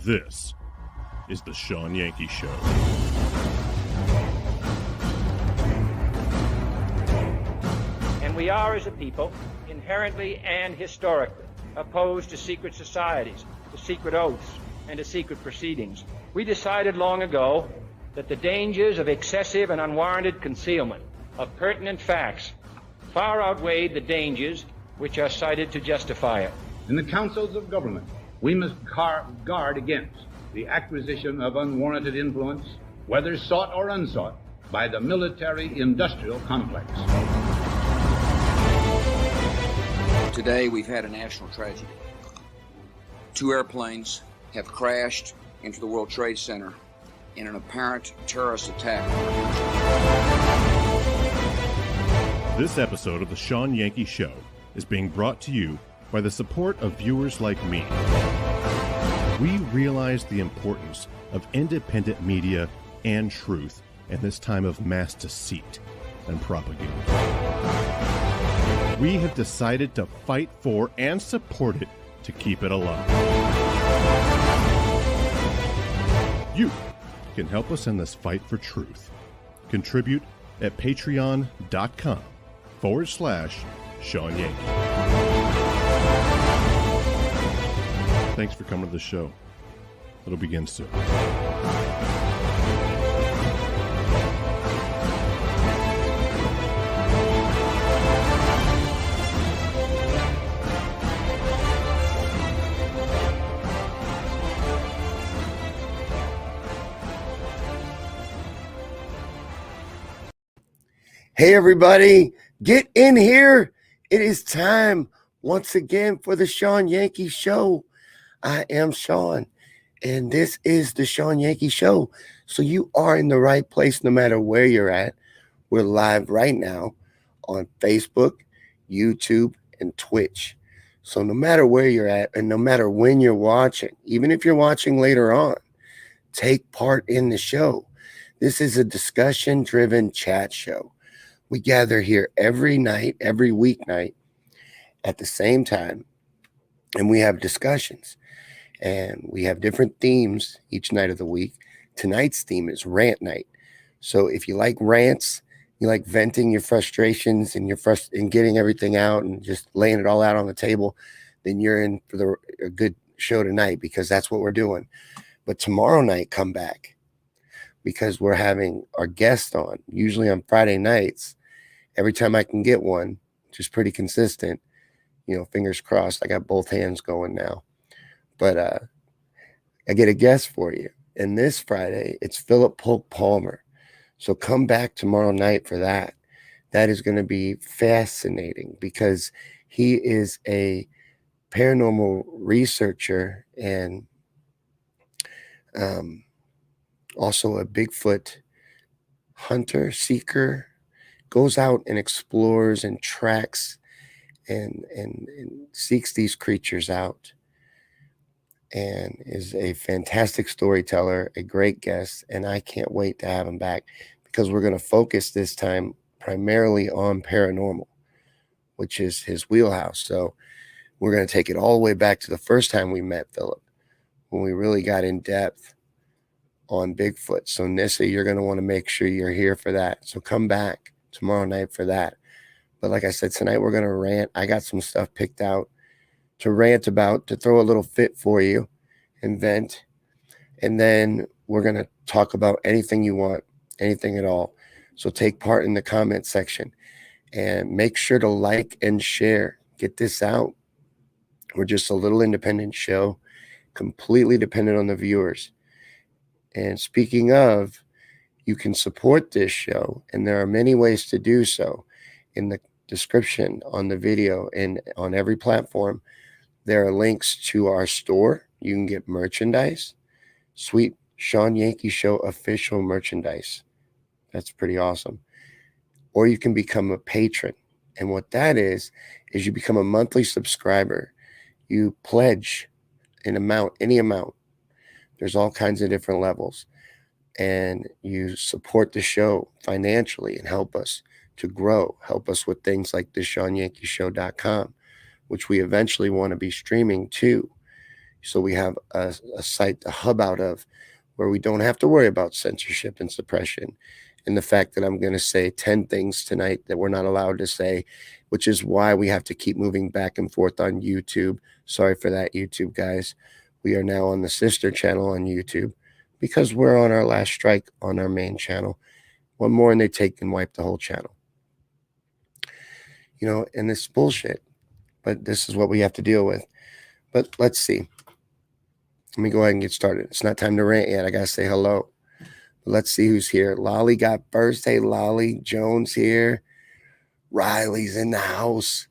This is the Shawn Yankey Show. And we are, as a people, inherently and historically opposed to secret societies, to secret oaths, and to secret proceedings. We decided long ago that the dangers of excessive and unwarranted concealment of pertinent facts far outweighed the dangers which are cited to justify it. In the councils of government, we must guard against the acquisition of unwarranted influence, whether sought or unsought, by the military-industrial complex. Today, we've had a national tragedy. 2 airplanes have crashed into the World Trade Center in an apparent terrorist attack. This episode of the Shawn Yankey Show is being brought to you by the support of viewers like me. We realize the importance of independent media and truth in this time of mass deceit and propaganda. We have decided to fight for and support it to keep it alive. You can help us in this fight for truth. Contribute at patreon.com/Shawn Yankey. Thanks for coming to the show. It'll begin soon. Hey everybody, get in here. It is time once again for the Shawn Yankey Show. I am Shawn, and this is the Shawn Yankey Show. So you are in the right place no matter where you're at. We're live right now on Facebook, YouTube, and Twitch. So no matter where you're at and no matter when you're watching, even if you're watching later on, take part in the show. This is a discussion-driven chat show. We gather here every night, every weeknight at the same time, and we have discussions. And we have different themes each night of the week. Tonight's theme is rant night. So if you like rants, you like venting your frustrations and and getting everything out and just laying it all out on the table, then you're in for a good show tonight, because that's what we're doing. But tomorrow night, come back, because we're having our guest on, usually on Friday nights. Every time I can get one, which is pretty consistent, fingers crossed. I got both hands going now. But I get a guest for you. And this Friday, it's Philip Polk Palmer. So come back tomorrow night for that. That is going to be fascinating, because he is a paranormal researcher and also a Bigfoot hunter, seeker, goes out and explores and tracks and seeks these creatures out, and is a fantastic storyteller, a great guest, and I can't wait to have him back, because we're going to focus this time primarily on paranormal, which is his wheelhouse. So we're going to take it all the way back to the first time we met Philip, when we really got in depth on Bigfoot. So Nissa, you're going to want to make sure you're here for that. So come back tomorrow night for that. But like I said, tonight we're going to rant. I got some stuff picked out to rant about, to throw a little fit for you and vent. And then we're going to talk about anything you want, anything at all. So take part in the comment section and make sure to like and share. Get this out. We're just a little independent show, completely dependent on the viewers. And speaking of, you can support this show, and there are many ways to do so. In the description on the video and on every platform, there are links to our store. You can get merchandise, sweet Shawn Yankey Show official merchandise. That's pretty awesome. Or you can become a patron. And what that is you become a monthly subscriber. You pledge an amount, any amount. There's all kinds of different levels. And you support the show financially and help us to grow. Help us with things like the ShawnYankeyShow.com, which we eventually want to be streaming to So we have a site to hub out of where we don't have to worry about censorship and suppression. And the fact that I'm going to say 10 things tonight that we're not allowed to say, which is why we have to keep moving back and forth on YouTube. Sorry for that, YouTube guys. We are now on the sister channel on YouTube because we're on our last strike on our main channel. One more and they take and wipe the whole channel. You know, and it's bullshit. But this is what we have to deal with. But let's see. Let me go ahead and get started. It's not time to rant yet. I got to say hello. Let's see who's here. Lolly got first. Hey, Lolly. Jones here. Riley's in the house.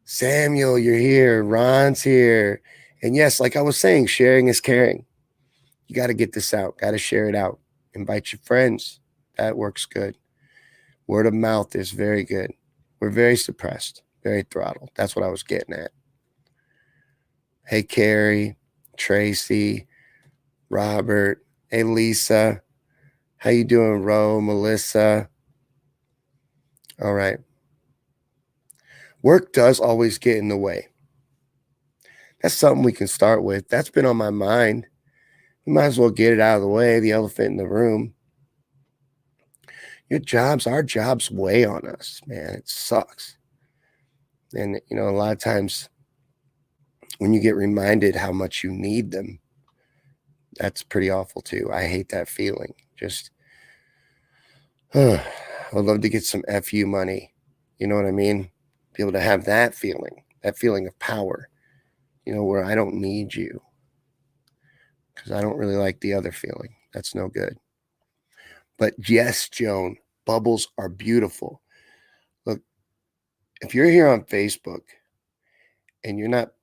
Samuel, you're here. Ron's here. And yes, like I was saying, sharing is caring. You got to get this out. Got to share it out. Invite your friends. That works good. Word of mouth is very good. We're very suppressed, very throttled. That's what I was getting at. Hey, Carrie, Tracy, Robert. Hey, Lisa. How you doing, Ro, Melissa? All right. Work does always get in the way. That's something we can start with. That's been on my mind. We might as well get it out of the way, the elephant in the room. Our jobs weigh on us, man. It sucks. And, you know, a lot of times when you get reminded how much you need them, that's pretty awful too. I hate that feeling. Just, I'd love to get some FU money. You know what I mean? Be able to have that feeling of power, you know, where I don't need you. Because I don't really like the other feeling. That's no good. But yes, Joan, bubbles are beautiful. Look, if you're here on Facebook and you're not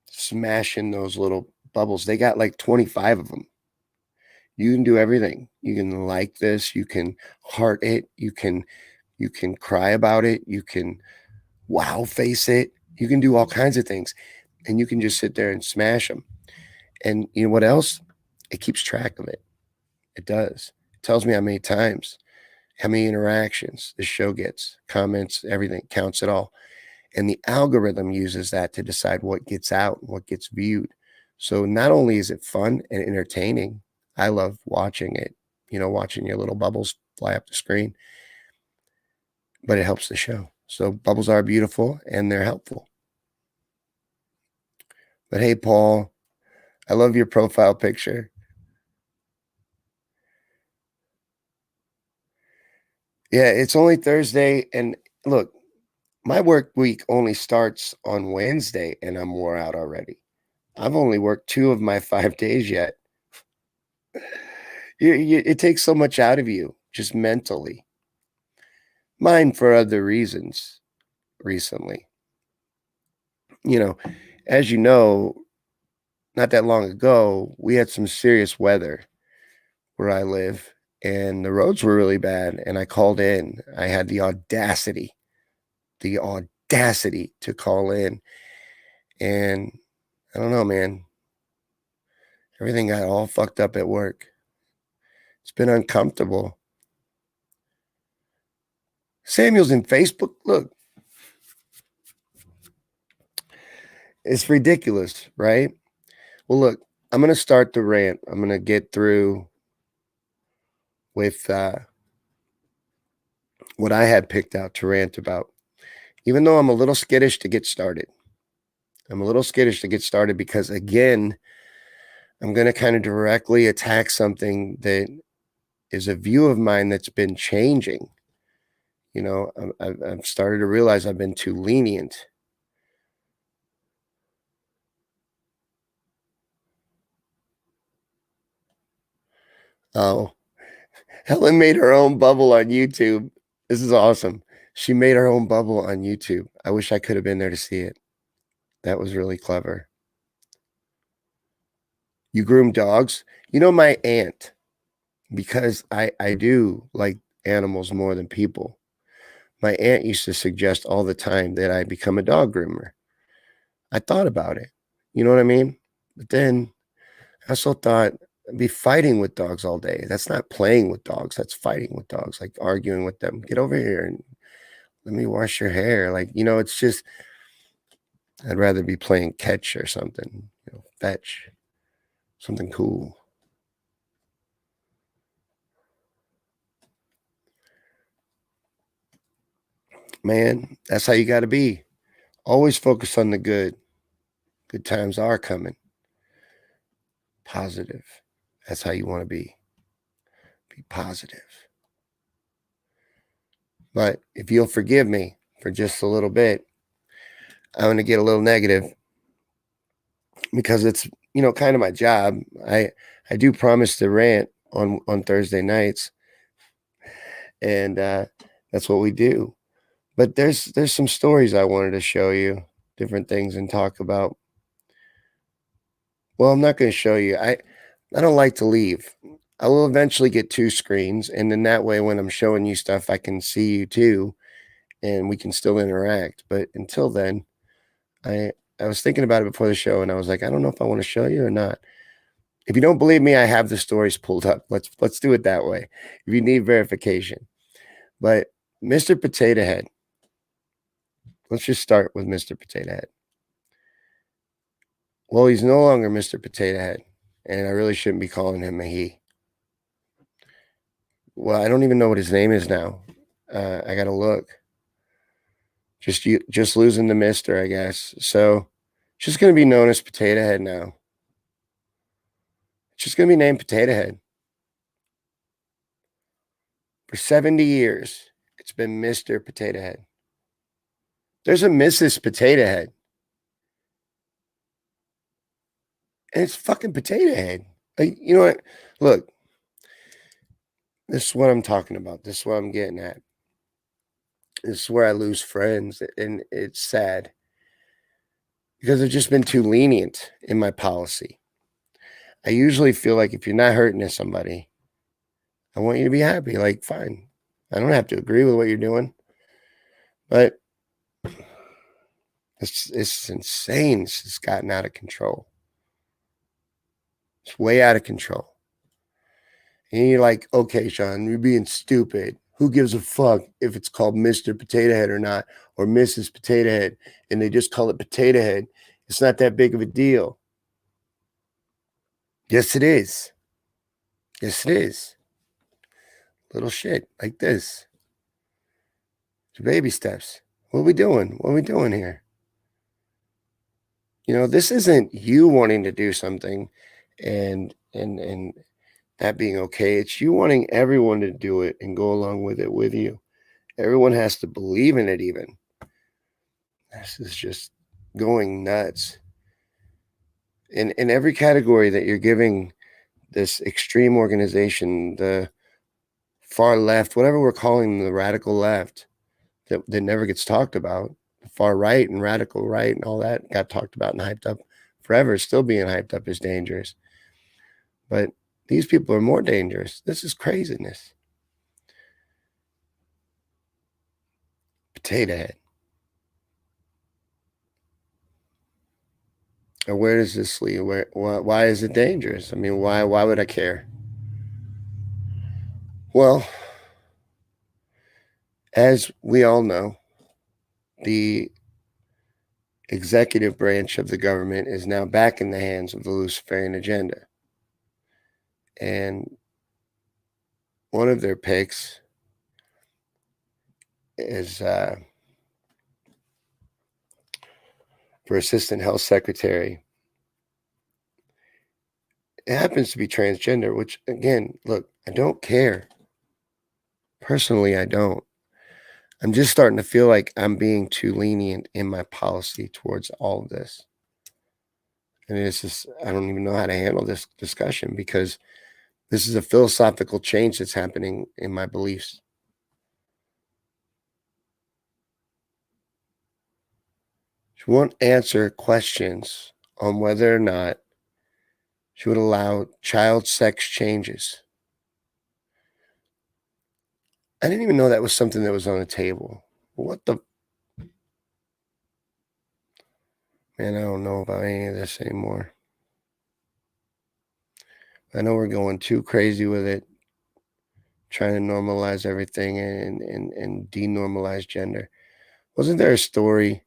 smashing those little bubbles, they got like 25 of them. You can do everything. You can like this. You can heart it. You can cry about it. You can wow face it. You can do all kinds of things. And you can just sit there and smash them. And you know what else? It keeps track of it. It does. It tells me how many times, how many interactions the show gets, comments, everything, counts it all. And the algorithm uses that to decide what gets out and what gets viewed. So not only is it fun and entertaining, I love watching it, you know, watching your little bubbles fly up the screen, but it helps the show. So bubbles are beautiful and they're helpful. But hey, Paul, I love your profile picture. Yeah, it's only Thursday. And look, my work week only starts on Wednesday and I'm wore out already. I've only worked 2 of my 5 days yet. It takes so much out of you, just mentally. Mine for other reasons recently. You know, as you know, not that long ago, we had some serious weather where I live and the roads were really bad. And I called in. I had the audacity to call in. And I don't know, man. Everything got all fucked up at work. It's been uncomfortable. Samuel's in Facebook. Look. It's ridiculous, right? Well, look, I'm going to start the rant. I'm going to get through with what I had picked out to rant about. Even though I'm a little skittish to get started. Because, again, I'm going to kind of directly attack something that is a view of mine that's been changing. You know, I've started to realize I've been too lenient. Oh, Helen made her own bubble on YouTube. This is awesome. She made her own bubble on YouTube. I wish I could have been there to see it. That was really clever. You groom dogs? You know, my aunt, because I do like animals more than people. My aunt used to suggest all the time that I become a dog groomer. I thought about it. You know what I mean? But then I also thought I'd be fighting with dogs all day. That's not playing with dogs. That's fighting with dogs, like arguing with them. Get over here and let me wash your hair. Like, you know, it's just, I'd rather be playing catch or something. fetch, something cool. Man, that's how you got to be. Always focus on the good. Good times are coming. Positive. That's how you want to be. Be positive. But if you'll forgive me for just a little bit, I'm going to get a little negative because it's, kind of my job. I do promise to rant on Thursday nights, and that's what we do. But there's some stories I wanted to show you, different things, and talk about. Well, I'm not going to show you. I don't like to leave. I will eventually get 2 screens, and then that way when I'm showing you stuff, I can see you too, and we can still interact. But until then, I was thinking about it before the show, and I was like, I don't know if I want to show you or not. If you don't believe me, I have the stories pulled up. Let's do it that way. If you need verification. But Mr. Potato Head. Let's just start with Mr. Potato Head. Well, he's no longer Mr. Potato Head, and I really shouldn't be calling him a he. Well, I don't even know what his name is now. I got to look. Just losing the mister, I guess. So, just going to be known as Potato Head now. It's just going to be named Potato Head. For 70 years, it's been Mr. Potato Head. There's a Mrs. Potato Head. And it's fucking Potato Head. You know what? Look, this is what I'm talking about. This is what I'm getting at. This is where I lose friends, and it's sad because I've just been too lenient in my policy. I usually feel like if you're not hurting somebody, I want you to be happy. Like, fine. I don't have to agree with what you're doing. But it's insane. It's gotten out of control. It's way out of control. And you're like, okay, Shawn, you're being stupid. Who gives a fuck if it's called Mr. Potato Head or not, or Mrs. Potato Head, and they just call it Potato Head? It's not that big of a deal. Yes, it is. Yes, it is. Little shit like this. It's baby steps. What are we doing? What are we doing here? This isn't you wanting to do something and that being okay. It's you wanting everyone to do it and go along with it with you. Everyone has to believe in it even. This is just going nuts. In every category that you're giving this extreme organization, the far left, whatever we're calling them, the radical left, that never gets talked about. The far right and radical right and all that got talked about and hyped up forever. Still being hyped up is dangerous. But these people are more dangerous. This is craziness. Potato Head. Or where does this lead? Why is it dangerous? I mean, why would I care? Well, as we all know, the executive branch of the government is now back in the hands of the Luciferian agenda. And one of their picks is for assistant health secretary. It happens to be transgender, which, again, look, I don't care. Personally, I don't. I'm just starting to feel like I'm being too lenient in my policy towards all of this. And it's just, I don't even know how to handle this discussion because this is a philosophical change that's happening in my beliefs. She won't answer questions on whether or not she would allow child sex changes. I didn't even know that was something that was on the table. What the? Man, I don't know about any of this anymore. I know we're going too crazy with it, trying to normalize everything and denormalize gender. Wasn't there a story?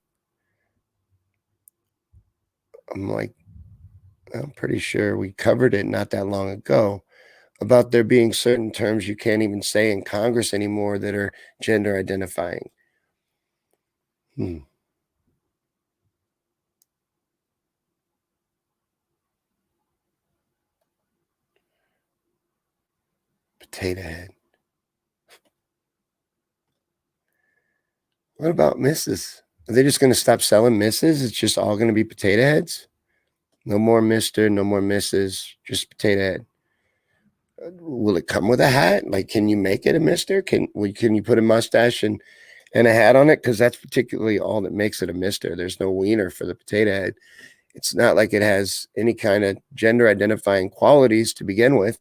I'm like, I'm pretty sure we covered it not that long ago about there being certain terms you can't even say in Congress anymore that are gender identifying. Potato head. What about Mrs.? Are they just going to stop selling Mrs.? It's just all going to be potato heads? No more Mr., no more Mrs., just potato head. Will it come with a hat? Like, can you make it a Mr.? Can you put a mustache and a hat on it? Because that's particularly all that makes it a Mr. There's no wiener for the potato head. It's not like it has any kind of gender identifying qualities to begin with.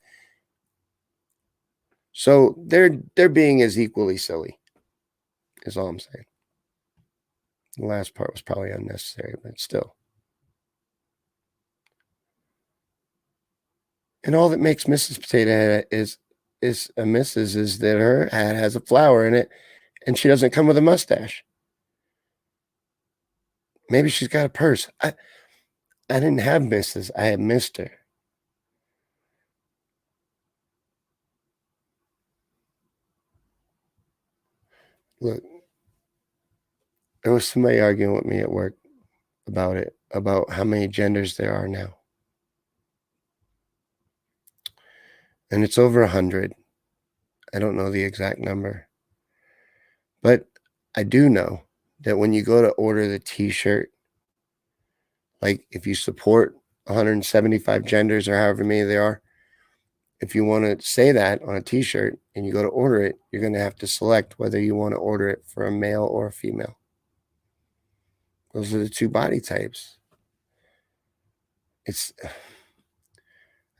So they're being as equally silly, is all I'm saying. The last part was probably unnecessary, but still. And all that makes Mrs. Potato Head is a Mrs. is that her hat has a flower in it and she doesn't come with a mustache. Maybe she's got a purse. I didn't have Mrs. I had Mr. Look, there was somebody arguing with me at work about it, about how many genders there are now. And it's over 100. I don't know the exact number. But I do know that when you go to order the t-shirt, like if you support 175 genders or however many there are, if you want to say that on a t-shirt and you go to order it, you're going to have to select whether you want to order it for a male or a female. Those are the two body types. I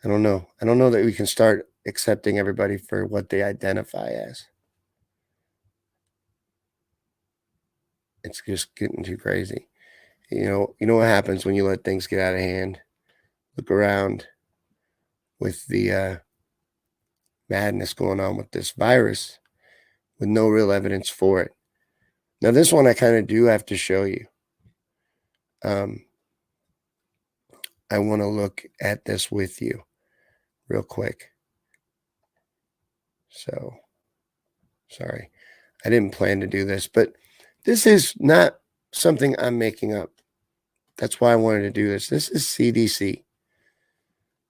don't know. I don't know that we can start accepting everybody for what they identify as. It's just getting too crazy. You know what happens when you let things get out of hand? Look around with the madness going on with this virus with no real evidence for it. Now, this one I kind of do have to show you. I want to look at this with you real quick. So, sorry. I didn't plan to do this, but this is not something I'm making up. That's why I wanted to do this. This is CDC.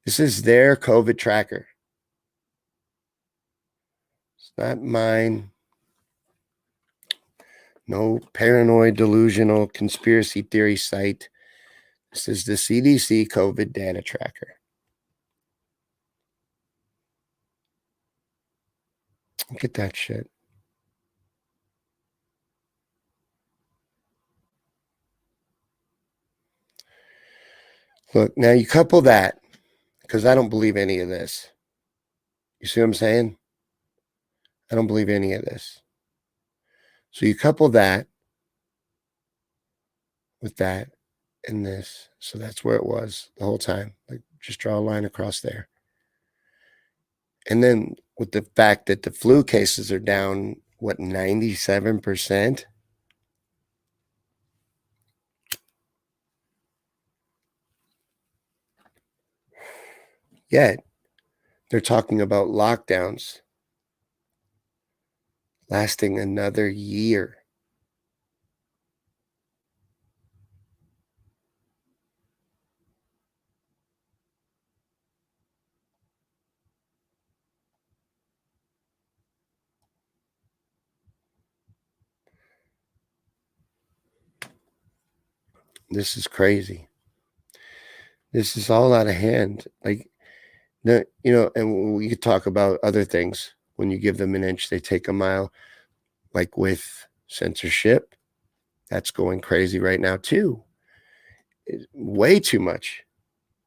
This is their COVID tracker. It's not mine. No paranoid, delusional, conspiracy theory site. This is the CDC COVID data tracker. Look at that shit. Look, now you couple that, because I don't believe any of this. You see what I'm saying? I don't believe any of this. So you couple that with that and this. So that's where it was the whole time. Like, just draw a line across there. And then with the fact that the flu cases are down, 97%? Yet, they're talking about lockdowns lasting another year. This is crazy. This is all out of hand. Like, and we could talk about other things. When you give them an inch, they take a mile. Like with censorship, that's going crazy right now too. It's way too much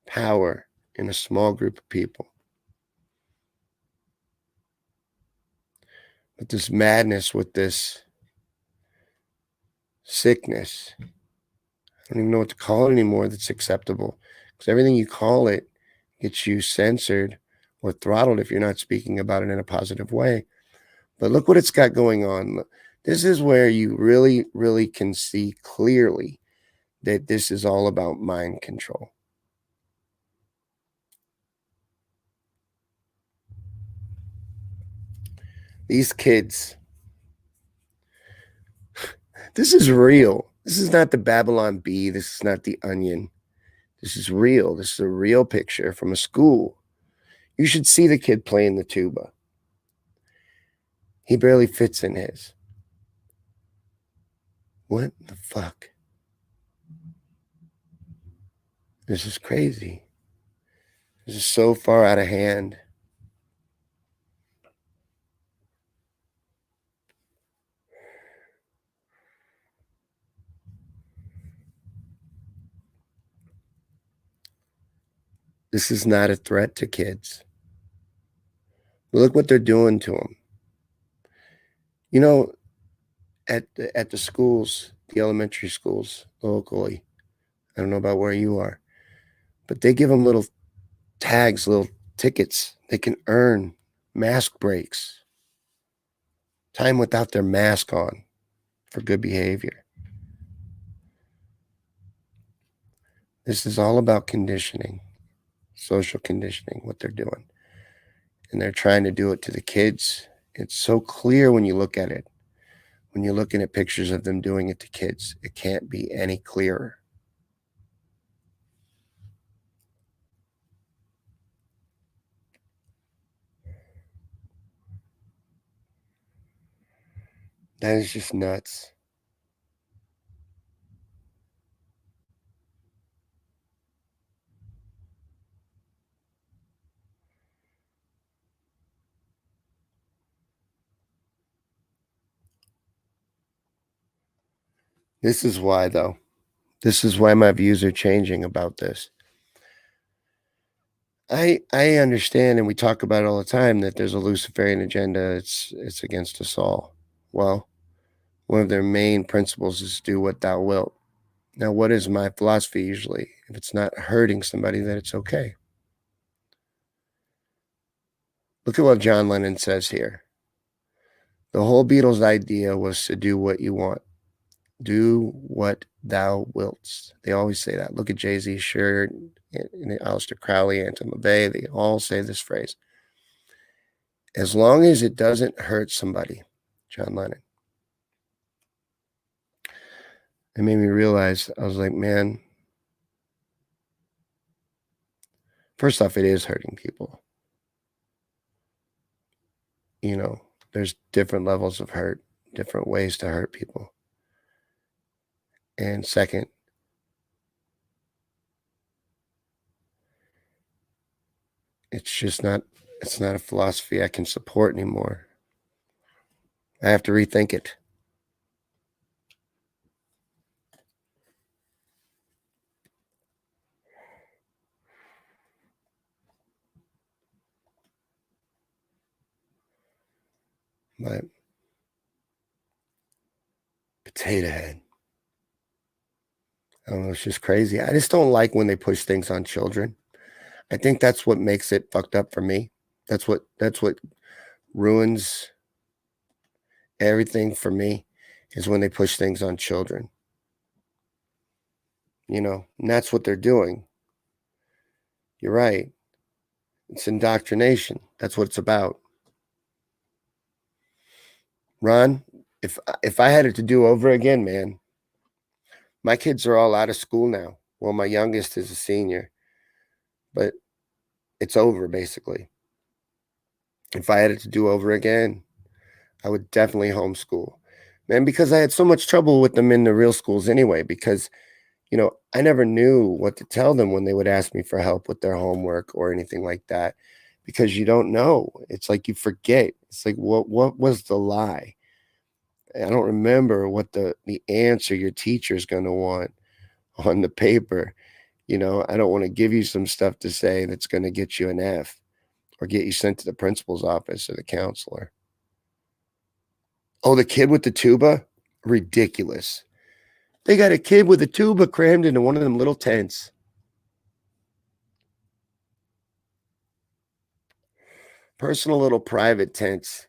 power in a small group of people. But this madness with this sickness, I don't even know what to call it anymore that's acceptable. Because everything you call it gets you censored or throttled if you're not speaking about it in a positive way. But look what it's got going on. This is where you really, really can see clearly that this is all about mind control. These kids, this is real. This is not the Babylon Bee. This is not the Onion. This is real. This is a real picture from a school. You should see the kid playing the tuba. He barely fits in his. What the fuck? This is crazy. This is so far out of hand. This is not a threat to kids. Look what they're doing to them. You know, at the schools, the elementary schools locally, I don't know about where you are, but they give them little tags, little tickets. They can earn mask breaks, time without their mask on for good behavior. This is all about conditioning, social conditioning, what they're doing. And they're trying to do it to the kids. It's so clear when you look at it. When you're looking at pictures of them doing it to kids, it can't be any clearer. That is just nuts. This is why, though. This is why my views are changing about this. I understand, and we talk about it all the time, that there's a Luciferian agenda. It's against us all. Well, one of their main principles is do what thou wilt. Now, what is my philosophy usually? If it's not hurting somebody, then it's okay. Look at what John Lennon says here. The whole Beatles idea was to do what you want. Do what thou wilt. They always say that. Look at Jay-Z's shirt, and Aleister Crowley, Anton LaVey. They all say this phrase. As long as it doesn't hurt somebody, John Lennon. It made me realize, I was like, man, first off, it is hurting people. You know, there's different levels of hurt, different ways to hurt people. And second, it's not a philosophy I can support anymore. I have to rethink it. But potato head. I don't know, it's just crazy. I just don't like when they push things on children. I think that's what makes it fucked up for me. That's what ruins everything for me, is when they push things on children. You know, and that's what they're doing. You're right. It's indoctrination. That's what it's about. Ron, if I had it to do over again, man, my kids are all out of school now. Well, my youngest is a senior, but it's over basically. If I had it to do over again, I would definitely homeschool. Man, because I had so much trouble with them in the real schools anyway, because, you know, I never knew what to tell them when they would ask me for help with their homework or anything like that, because you don't know. It's like you forget. It's like, what was the lie? I don't remember what the answer your teacher's going to want on the paper. You know, I don't want to give you some stuff to say that's going to get you an F or get you sent to the principal's office or the counselor. Oh, the kid with the tuba? Ridiculous. They got a kid with a tuba crammed into one of them little tents. Personal little private tents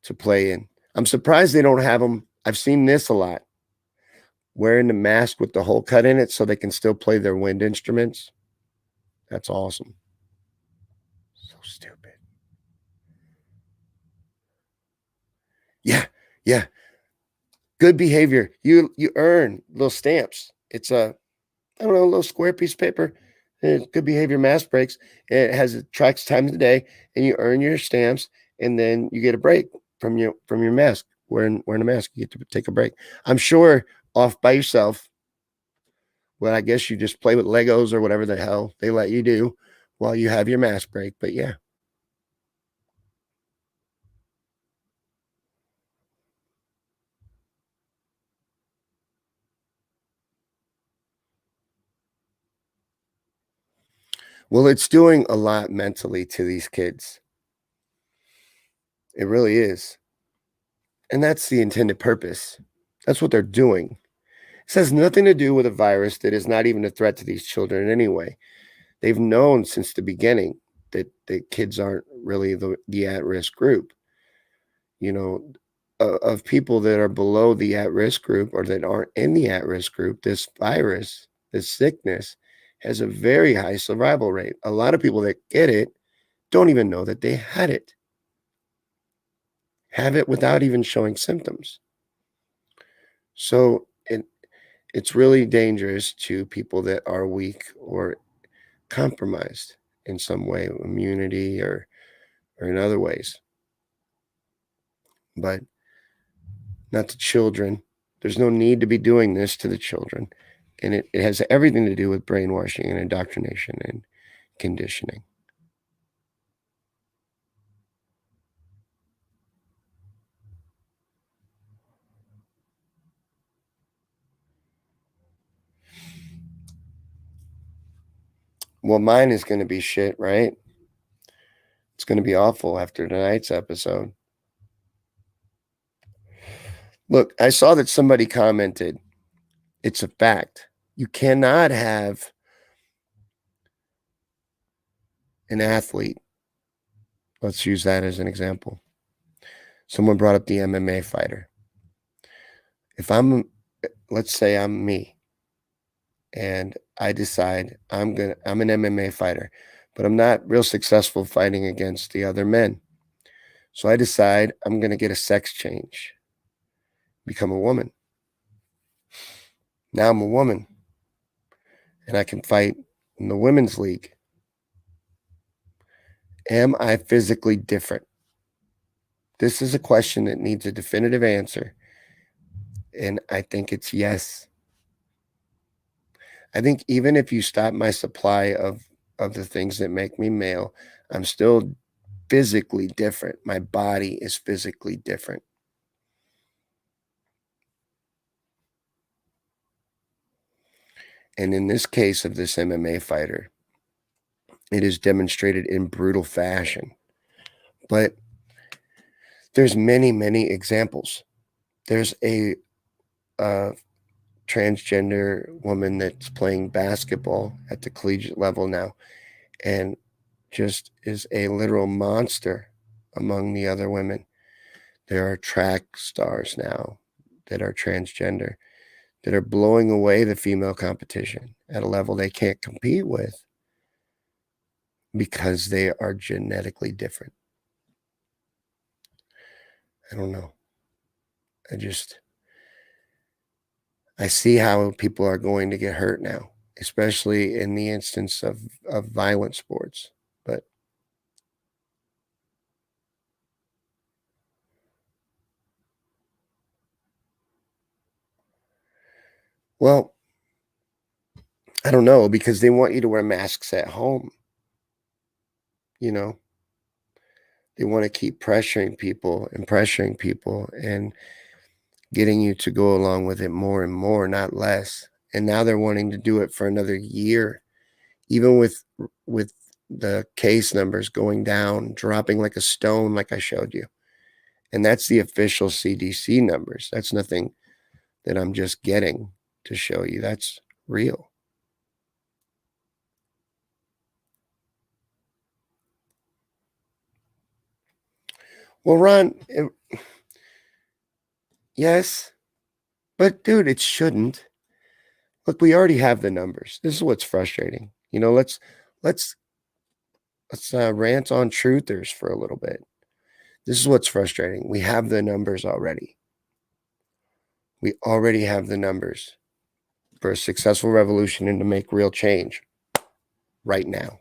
to play in. I'm surprised they don't have them. I've seen this a lot. Wearing the mask with the hole cut in it so they can still play their wind instruments. That's awesome. So stupid. Yeah. Good behavior. You earn little stamps. It's a little square piece of paper. It's good behavior mask breaks. It tracks time of the day, and you earn your stamps, and then you get a break from your mask. Wearing a mask, you get to take a break. I'm sure off by yourself. Well, I guess you just play with Legos or whatever the hell they let you do while you have your mask break. But yeah. Well, it's doing a lot mentally to these kids. It really is. And that's the intended purpose. That's what they're doing. This has nothing to do with a virus that is not even a threat to these children in any way. They've known since the beginning that the kids aren't really the at-risk group. You know, of people that are below the at-risk group or that aren't in the at-risk group, this virus, this sickness, has a very high survival rate. A lot of people that get it don't even know that they had it. Have it without even showing symptoms. So it's really dangerous to people that are weak or compromised in some way, immunity or in other ways. But not to children. There's no need to be doing this to the children. And it has everything to do with brainwashing and indoctrination and conditioning. Well, mine is going to be shit, right? It's going to be awful after tonight's episode. Look, I saw that somebody commented, it's a fact. You cannot have an athlete. Let's use that as an example. Someone brought up the MMA fighter. Let's say I'm me and I decide I'm an MMA fighter, but I'm not real successful fighting against the other men. So I decide I'm going to get a sex change, become a woman. Now I'm a woman and I can fight in the women's league. Am I physically different? This is a question that needs a definitive answer. And I think it's yes. I think even if you stop my supply of the things that make me male, I'm still physically different. My body is physically different. And in this case of this MMA fighter, it is demonstrated in brutal fashion. But there's many, many examples. There's a transgender woman that's playing basketball at the collegiate level now and just is a literal monster among the other women. There are track stars now that are transgender that are blowing away the female competition at a level they can't compete with because they are genetically different. I don't know. I see how people are going to get hurt now, especially in the instance of violent sports. But well, I don't know, because they want you to wear masks at home. You know, they want to keep pressuring people and getting you to go along with it more and more, not less. And now they're wanting to do it for another year, even with the case numbers going down, dropping like a stone, like I showed you. And that's the official CDC numbers. That's nothing that I'm just getting to show you. That's real. Well, Ron, yes, but dude, it shouldn't. Look, we already have the numbers. This is what's frustrating. You know, let's rant on truthers for a little bit. This is what's frustrating. We have the numbers already. We already have the numbers for a successful revolution and to make real change right now.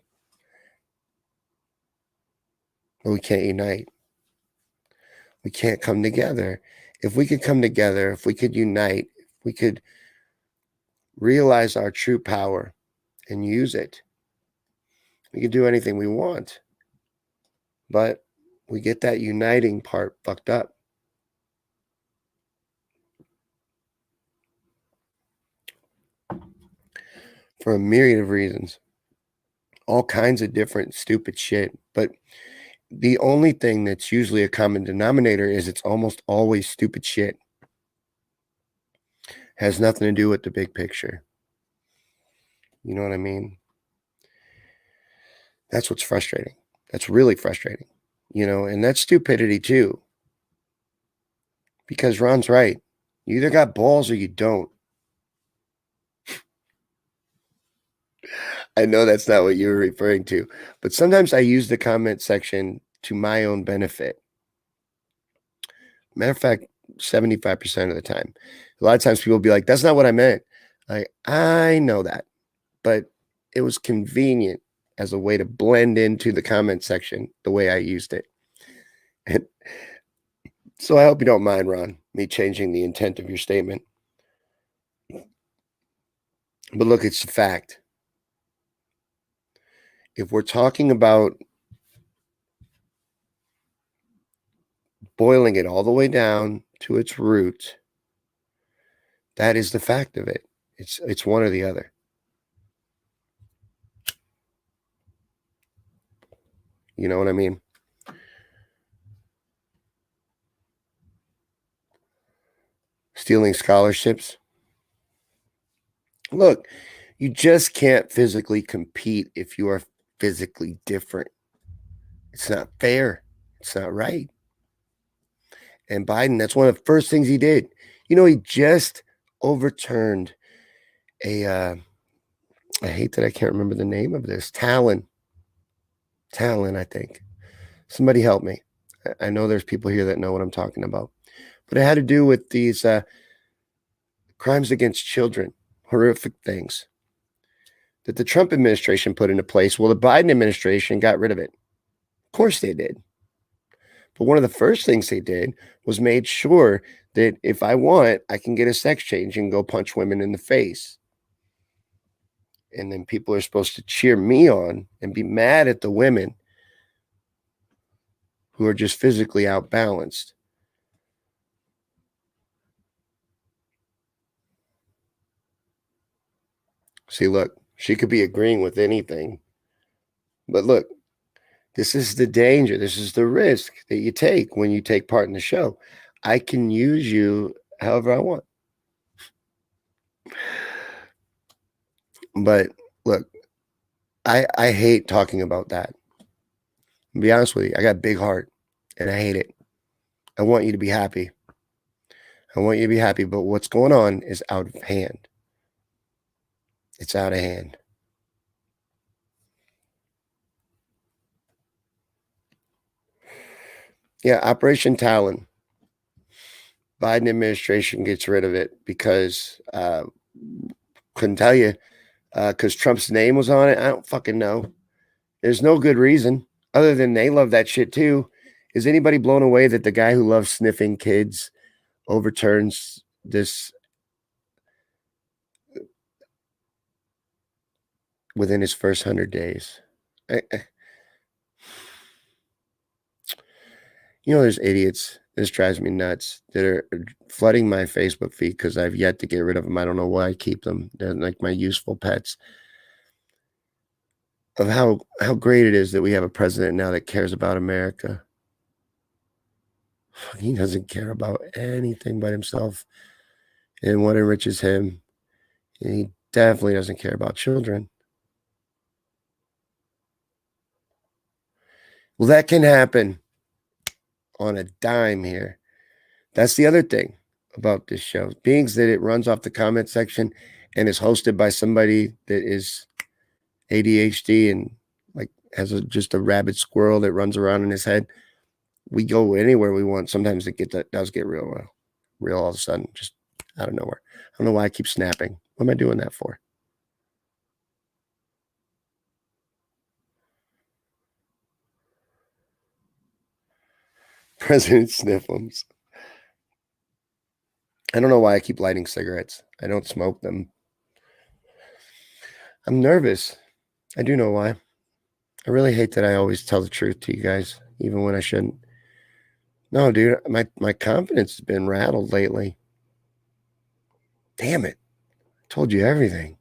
But we can't unite. We can't come together. If we could come together, if we could unite, if we could realize our true power and use it, we could do anything we want. But we get that uniting part fucked up. For a myriad of reasons. All kinds of different stupid shit. But the only thing that's usually a common denominator is it's almost always stupid shit. Has nothing to do with the big picture. You know what I mean? That's what's frustrating. That's really frustrating. You know, and that's stupidity too. Because Ron's right. You either got balls or you don't. I know that's not what you were referring to, but sometimes I use the comment section to my own benefit. Matter of fact, 75% of the time. A lot of times people will be like, that's not what I meant. I know that, but it was convenient as a way to blend into the comment section the way I used it. And so I hope you don't mind, Ron, me changing the intent of your statement. But look, it's a fact. If we're talking about boiling it all the way down to its root, that is the fact of it. It's one or the other. You know what I mean? Stealing scholarships. Look, you just can't physically compete if you are physically different. It's not fair. It's not right. And Biden, that's one of the first things he did. You know, he just overturned I hate that I can't remember the name of this. Talon, I think. Somebody help me. I know there's people here that know what I'm talking about. But it had to do with these crimes against children, horrific things that the Trump administration put into place. Well, the Biden administration got rid of it. Of course they did. But one of the first things they did was made sure that if I want, I can get a sex change and go punch women in the face. And then people are supposed to cheer me on and be mad at the women who are just physically outbalanced. See, look, she could be agreeing with anything. But look, this is the danger. This is the risk that you take when you take part in the show. I can use you however I want. But look, I hate talking about that. To be honest with you, I got a big heart and I hate it. I want you to be happy. I want you to be happy, but what's going on is out of hand. It's out of hand. Yeah, Operation Talon. Biden administration gets rid of it because couldn't tell you because Trump's name was on it. I don't fucking know. There's no good reason other than they love that shit too. Is anybody blown away that the guy who loves sniffing kids overturns this within his first 100 days? You know, there's idiots. This drives me nuts that are flooding my Facebook feed because I've yet to get rid of them. I don't know why I keep them. They're like my useful pets. Of how great it is that we have a president now that cares about America. He doesn't care about anything but himself and what enriches him. And he definitely doesn't care about children. Well, that can happen on a dime here. That's the other thing about this show. Being that it runs off the comment section and is hosted by somebody that is ADHD and like has just a rabid squirrel that runs around in his head. We go anywhere we want. Sometimes it does get real all of a sudden. Just out of nowhere. I don't know why I keep snapping. What am I doing that for? President Sniffles. I don't know why I keep lighting cigarettes. I don't smoke them. I'm nervous. I do know why. I really hate that I always tell the truth to you guys, even when I shouldn't. No, dude, my confidence has been rattled lately. Damn it. I told you everything.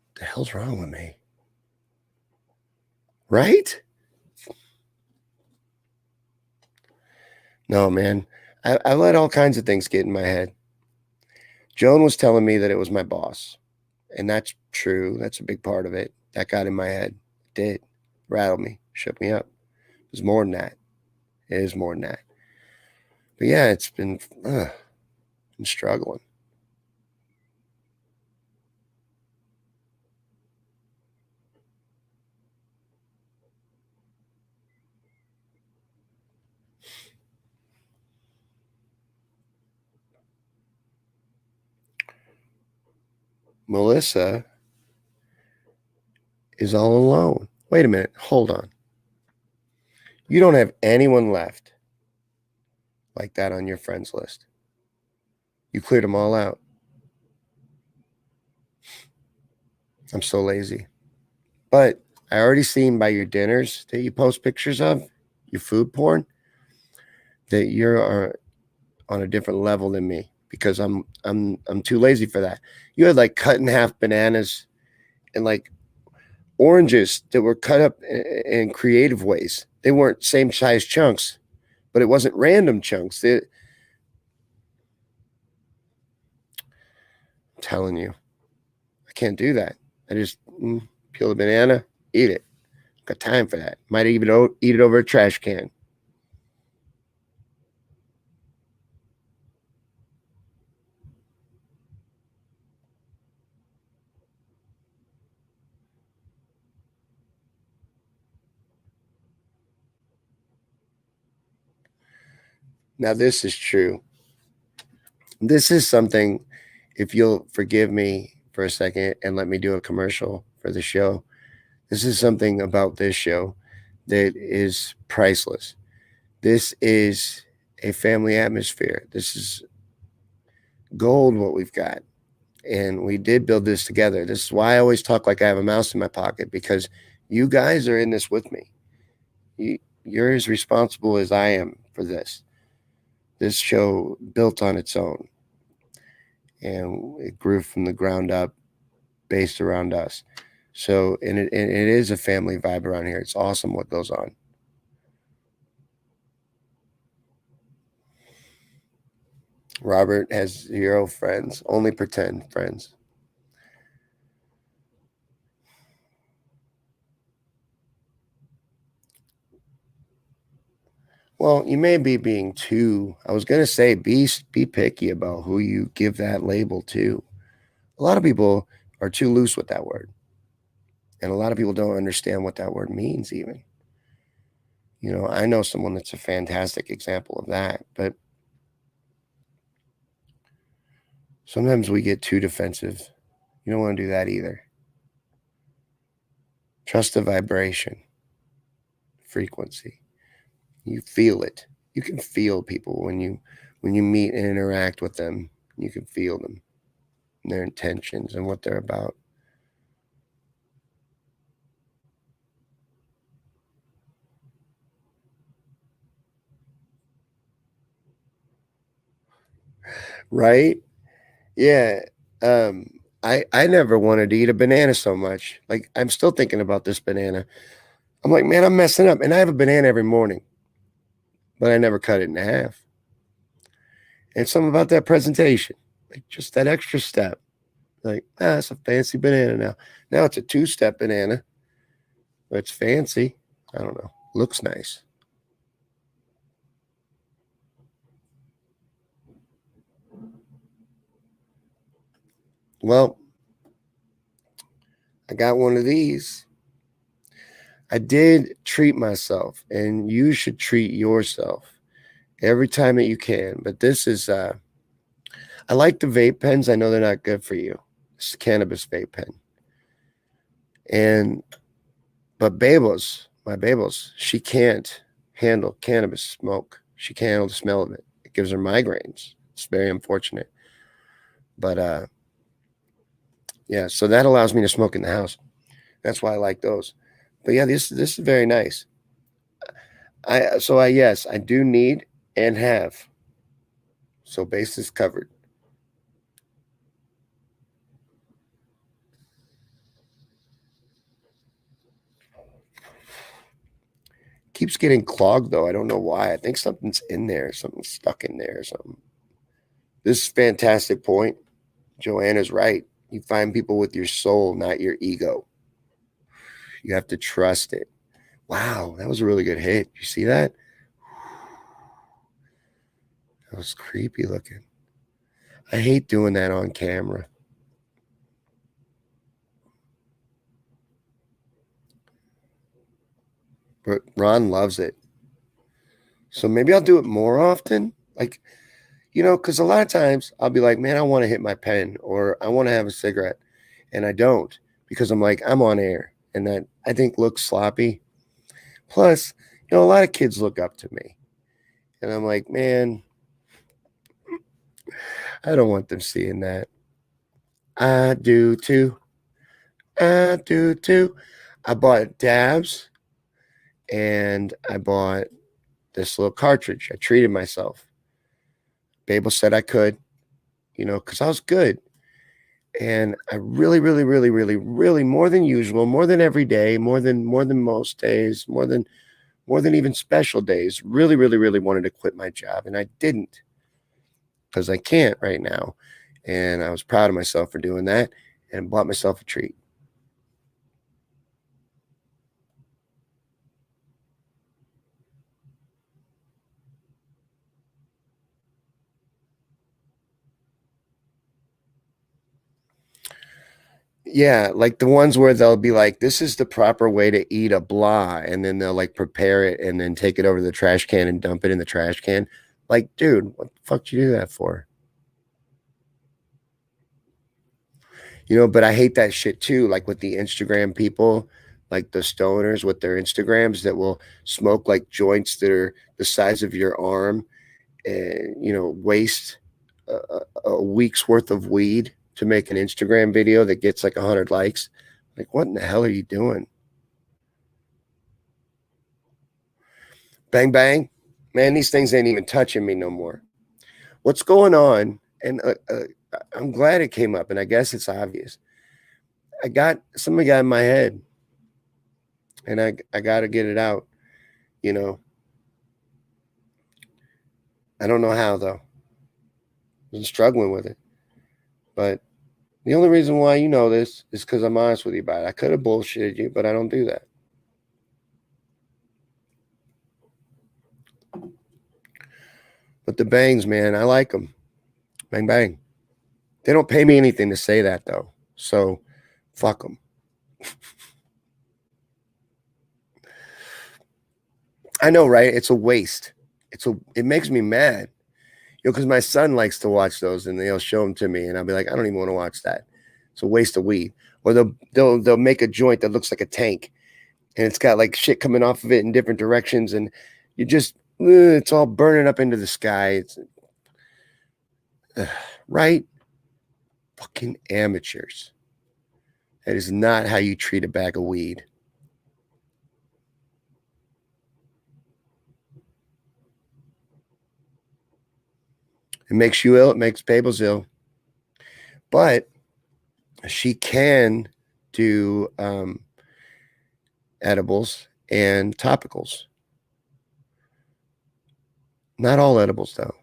What the hell's wrong with me? Right? No, man. I let all kinds of things get in my head. Joan was telling me that it was my boss. And that's true. That's a big part of it. That got in my head. It did. Rattled me. Shook me up. It was more than that. It is more than that. But yeah, it's been I'm struggling. Melissa is all alone. Wait a minute. Hold on. You don't have anyone left like that on your friends list. You cleared them all out. I'm so lazy. But I already seen by your dinners that you post pictures of, your food porn, that you're on a different level than me, because I'm too lazy for that. You had like cut in half bananas and like oranges that were cut up in creative ways. They weren't same size chunks, but it wasn't random chunks. I'm telling you, I can't do that. I just peel the banana, eat it. Got time for that. Might even eat it over a trash can. Now, this is true. This is something, if you'll forgive me for a second and let me do a commercial for the show, this is something about this show that is priceless. This is a family atmosphere. This is gold, what we've got. And we did build this together. This is why I always talk like I have a mouse in my pocket, because you guys are in this with me. You're as responsible as I am for this. This show built on its own, and it grew from the ground up, based around us. So, and it is a family vibe around here. It's awesome what goes on. Robert has 0 friends, only pretend friends. Well, you may be being too, I was going to say, be picky about who you give that label to. A lot of people are too loose with that word. And a lot of people don't understand what that word means even. You know, I know someone that's a fantastic example of that, but sometimes we get too defensive. You don't want to do that either. Trust the vibration, frequency. You feel it. You can feel people when you meet and interact with them. You can feel them, their intentions and what they're about. Right? Yeah. I never wanted to eat a banana so much. Like, I'm still thinking about this banana. I'm like, man, I'm messing up. And I have a banana every morning, but I never cut it in half. And something about that presentation, like just that extra step. Like, it's a fancy banana now. Now it's a 2-step banana. But it's fancy. I don't know. Looks nice. Well, I got one of these. I did treat myself, and you should treat yourself every time that you can. But this is, I like the vape pens. I know they're not good for you. It's a cannabis vape pen. But my Babels, she can't handle cannabis smoke. She can't handle the smell of it. It gives her migraines. It's very unfortunate. But yeah, so that allows me to smoke in the house. That's why I like those. But yeah, this is very nice. Yes, I do need and have. So bases covered. Keeps getting clogged though. I don't know why. I think something's in there. Something's stuck in there or something. This is a fantastic point. Joanna's right. You find people with your soul, not your ego. You have to trust it. Wow, that was a really good hit. You see that? That was creepy looking. I hate doing that on camera. But Ron loves it. So maybe I'll do it more often. Like, because a lot of times I'll be like, man, I want to hit my pen or I want to have a cigarette. And I don't because I'm like, I'm on air. And that I think looks sloppy. Plus, a lot of kids look up to me. And I'm like, man, I don't want them seeing that. I do too. I do too. I bought dabs and I bought this little cartridge. I treated myself. Babel said I could, because I was good. And I really, really, really, really, really, more than usual, more than every day, more than most days, more than even special days, really, really, really wanted to quit my job. And I didn't because I can't right now. And I was proud of myself for doing that and bought myself a treat. Yeah, like the ones where they'll be like, this is the proper way to eat a blah. And then they'll like prepare it and then take it over to the trash can and dump it in the trash can. Like, dude, what the fuck do you do that for? But I hate that shit too. Like with the Instagram people, like the stoners with their Instagrams that will smoke like joints that are the size of your arm and, waste a week's worth of weed to make an Instagram video that gets like 100 likes. Like, what in the hell are you doing? Bang, bang. Man, these things ain't even touching me no more. What's going on? And I'm glad it came up, and I guess it's obvious. Something got in my head, and I got to get it out, I don't know how, though. I'm struggling with it. But the only reason why you know this is because I'm honest with you about it. I could have bullshitted you, but I don't do that. But the bangs, man, I like them. Bang, bang. They don't pay me anything to say that, though. So, fuck them. I know, right? It's a waste. It makes me mad. Because my son likes to watch those and they'll show them to me and I'll be like, I don't even want to watch that. It's a waste of weed. Or they'll make a joint that looks like a tank and it's got like shit coming off of it in different directions and you just it's all burning up into the sky. It's right? Fucking amateurs. That is not how you treat a bag of weed. It makes you ill. It makes Babels ill. But she can do edibles and topicals. Not all edibles, though.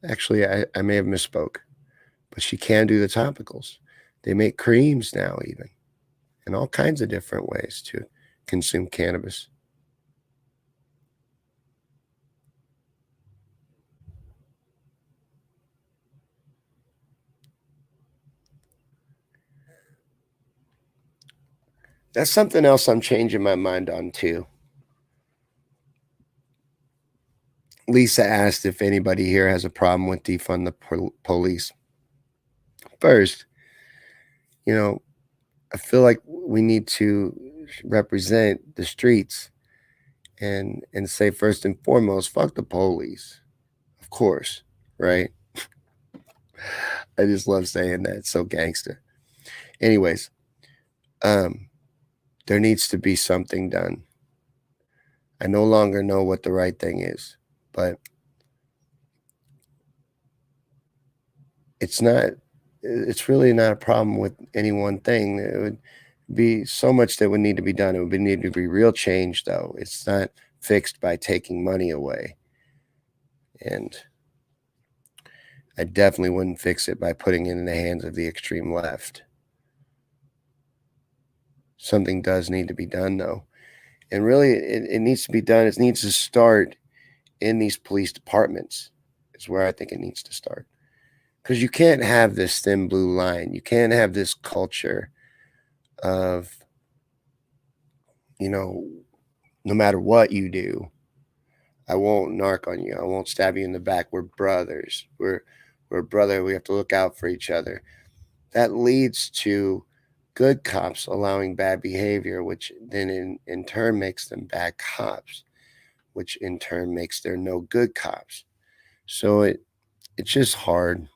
Actually, I may have misspoke. But she can do the topicals. They make creams now, even. And all kinds of different ways to consume cannabis. That's something else I'm changing my mind on, too. Lisa asked if anybody here has a problem with defund the police. First, you know, I feel like we need to represent the streets and say first and foremost, fuck the police. Of course, right? I just love saying that. It's so gangster. Anyways, there needs to be something done. I no longer know what the right thing is, but it's really not a problem with any one thing. It would be so much that would need to be done. It would need to be real change, though. It's not fixed by taking money away. And I definitely wouldn't fix it by putting it in the hands of the extreme left. Something does need to be done, though. And really, it needs to be done. It needs to start in these police departments is where I think it needs to start. Because you can't have this thin blue line. You can't have this culture of, no matter what you do, I won't narc on you. I won't stab you in the back. We're brothers. We're a brother. We have to look out for each other. That leads to good cops allowing bad behavior, which then in turn makes them bad cops, which in turn makes there no good cops. So it's just hard.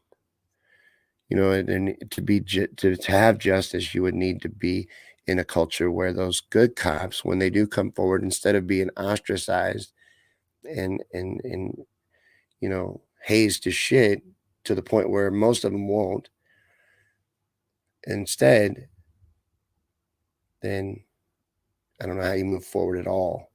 And to have justice, you would need to be in a culture where those good cops, when they do come forward, instead of being ostracized and hazed to shit to the point where most of them won't, instead, then I don't know how you move forward at all.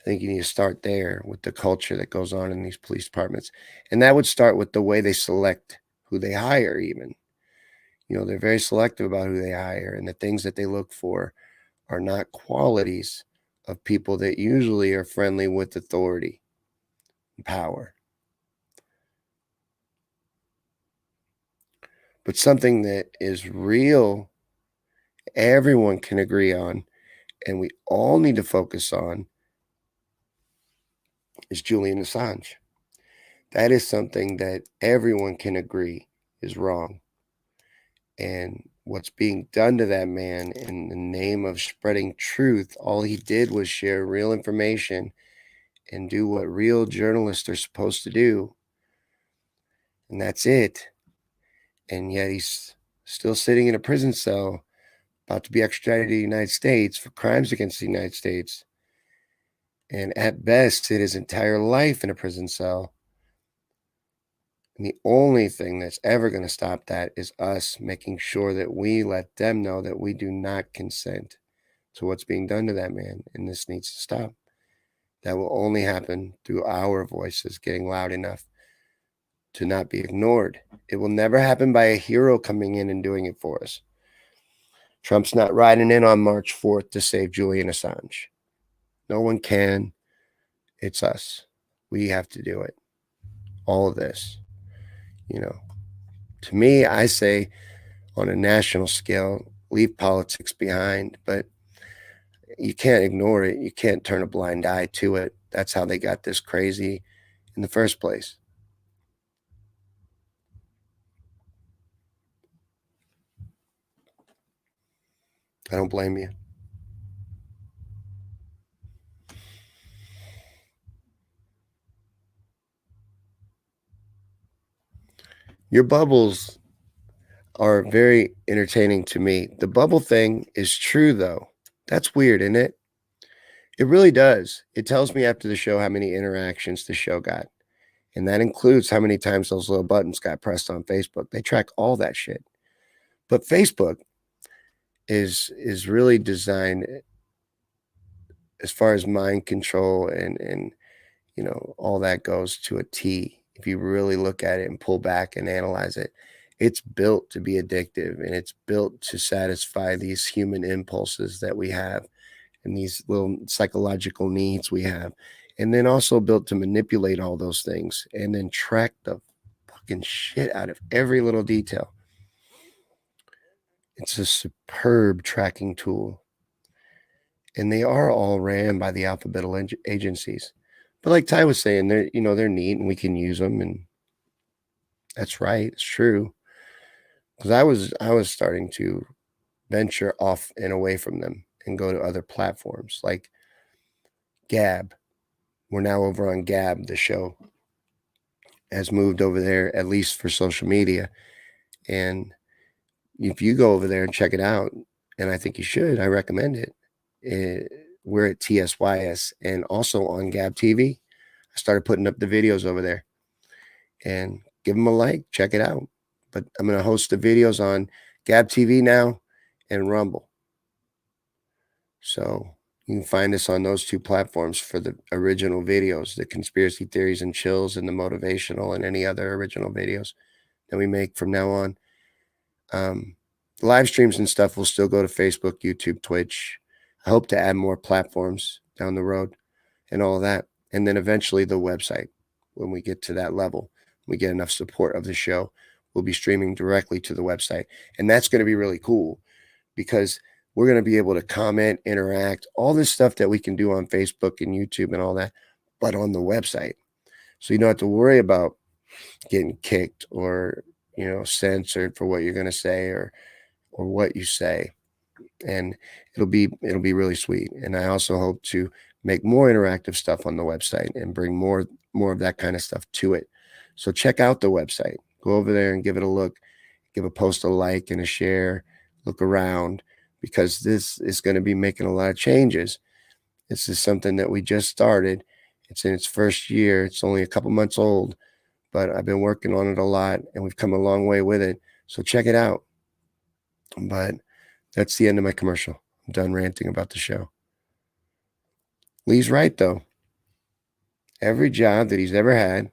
I think you need to start there with the culture that goes on in these police departments. And that would start with the way they select who they hire even. They're very selective about who they hire, and the things that they look for are not qualities of people that usually are friendly with authority and power. But something that is real, everyone can agree on, and we all need to focus on is Julian Assange. That is something that everyone can agree is wrong. And what's being done to that man in the name of spreading truth, all he did was share real information and do what real journalists are supposed to do. And that's it. And yet he's still sitting in a prison cell, about to be extradited to the United States for crimes against the United States. And at best, sit his entire life in a prison cell. And the only thing that's ever going to stop that is us making sure that we let them know that we do not consent to what's being done to that man. And this needs to stop. That will only happen through our voices getting loud enough to not be ignored. It will never happen by a hero coming in and doing it for us. Trump's not riding in on March 4th to save Julian Assange. No one can. It's us. We have to do it. All of this. To me, I say on a national scale, leave politics behind, but you can't ignore it. You can't turn a blind eye to it. That's how they got this crazy in the first place. I don't blame you. Your bubbles are very entertaining to me. The bubble thing is true, though. That's weird, isn't it? It really does. It tells me after the show how many interactions the show got. And that includes how many times those little buttons got pressed on Facebook. They track all that shit. But Facebook is really designed as far as mind control and all that goes to a T. If you really look at it and pull back and analyze it, it's built to be addictive, and it's built to satisfy these human impulses that we have and these little psychological needs we have, and then also built to manipulate all those things and then track the fucking shit out of every little detail. It's a superb tracking tool, and they are all ran by the alphabetical agencies. But like Ty was saying, they're neat and we can use them, and that's right. It's true. because I was starting to venture off and away from them and go to other platforms like Gab. We're now over on Gab. The show has moved over there, at least for social media. And if you go over there and check it out, and I think you should, I recommend it. We're at TSYS and also on Gab TV. I started putting up the videos over there, and give them a like, check it out. But I'm going to host the videos on Gab TV now and Rumble. So you can find us on those two platforms for the original videos, the conspiracy theories and chills, and the motivational, and any other original videos that we make from now on. Live streams and stuff will still go to Facebook, YouTube, Twitch. I hope to add more platforms down the road and all of that. And then eventually the website, when we get to that level, we get enough support of the show, we'll be streaming directly to the website. And that's going to be really cool because we're going to be able to comment, interact, all this stuff that we can do on Facebook and YouTube and all that, but on the website. So you don't have to worry about getting kicked or, censored for what you're going to say or what you say. And it'll be really sweet. And I also hope to make more interactive stuff on the website and bring more of that kind of stuff to it. So check out the website. Go over there and give it a look. Give a post a like and a share. Look around, because this is going to be making a lot of changes. This is something that we just started. It's in its first year. It's only a couple months old, but I've been working on it a lot, and we've come a long way with it. So check it out. But that's the end of my commercial. I'm done ranting about the show. Lee's right, though. Every job that he's ever had,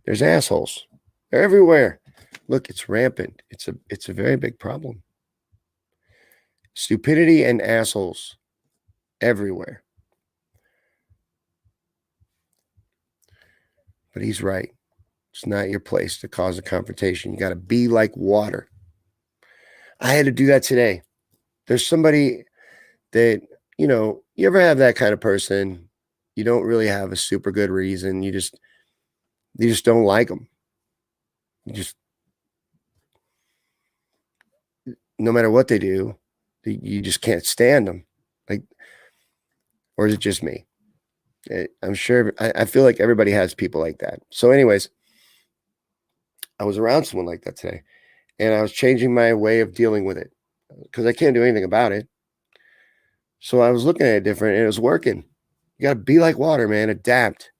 there's assholes. They're everywhere. Look, it's rampant. It's a very big problem. Stupidity and assholes everywhere. But he's right. It's not your place to cause a confrontation. You got to be like water. I had to do that today. There's somebody that, you ever have that kind of person, you don't really have a super good reason. You just don't like them. No matter what they do, you just can't stand them. Or is it just me? I'm sure, I feel like everybody has people like that. So anyways, I was around someone like that today, and I was changing my way of dealing with it because I can't do anything about it. So I was looking at it different, and it was working. You got to be like water, man. Adapt.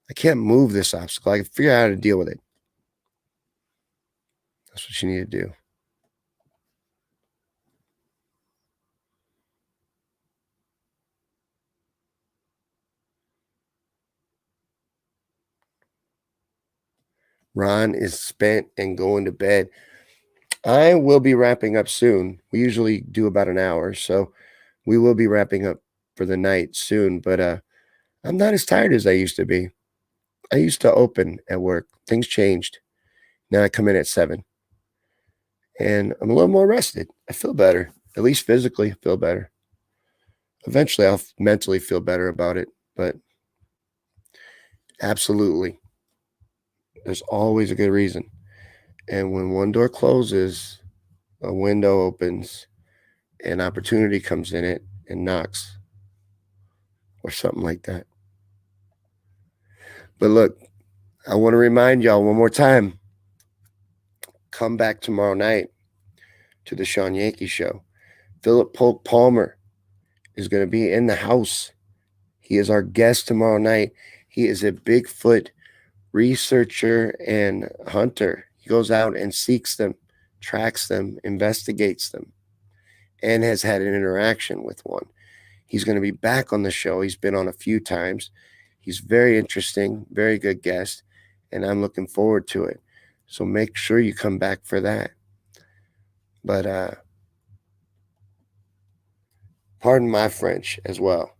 I can't move this obstacle. I can figure out how to deal with it. That's what you need to do. Ron is spent and going to bed. I will be wrapping up soon. We usually do about an hour, so we will be wrapping up for the night soon. But I'm not as tired as I used to be. I used to open at work. Things changed. Now I come in at 7. And I'm a little more rested. I feel better. At least physically, I feel better. Eventually, I'll mentally feel better about it. But absolutely, there's always a good reason. And when one door closes, a window opens, an opportunity comes in it and knocks, or something like that. But look, I want to remind y'all one more time. Come back tomorrow night to the Shawn Yankey Show. Philip Polk Palmer is going to be in the house. He is our guest tomorrow night. He is a Bigfoot researcher and hunter. He goes out and seeks them, tracks them, investigates them, and has had an interaction with one. He's going to be back on the show. He's been on a few times. He's very interesting, very good guest, and I'm looking forward to it. So make sure you come back for that. But pardon my French as well.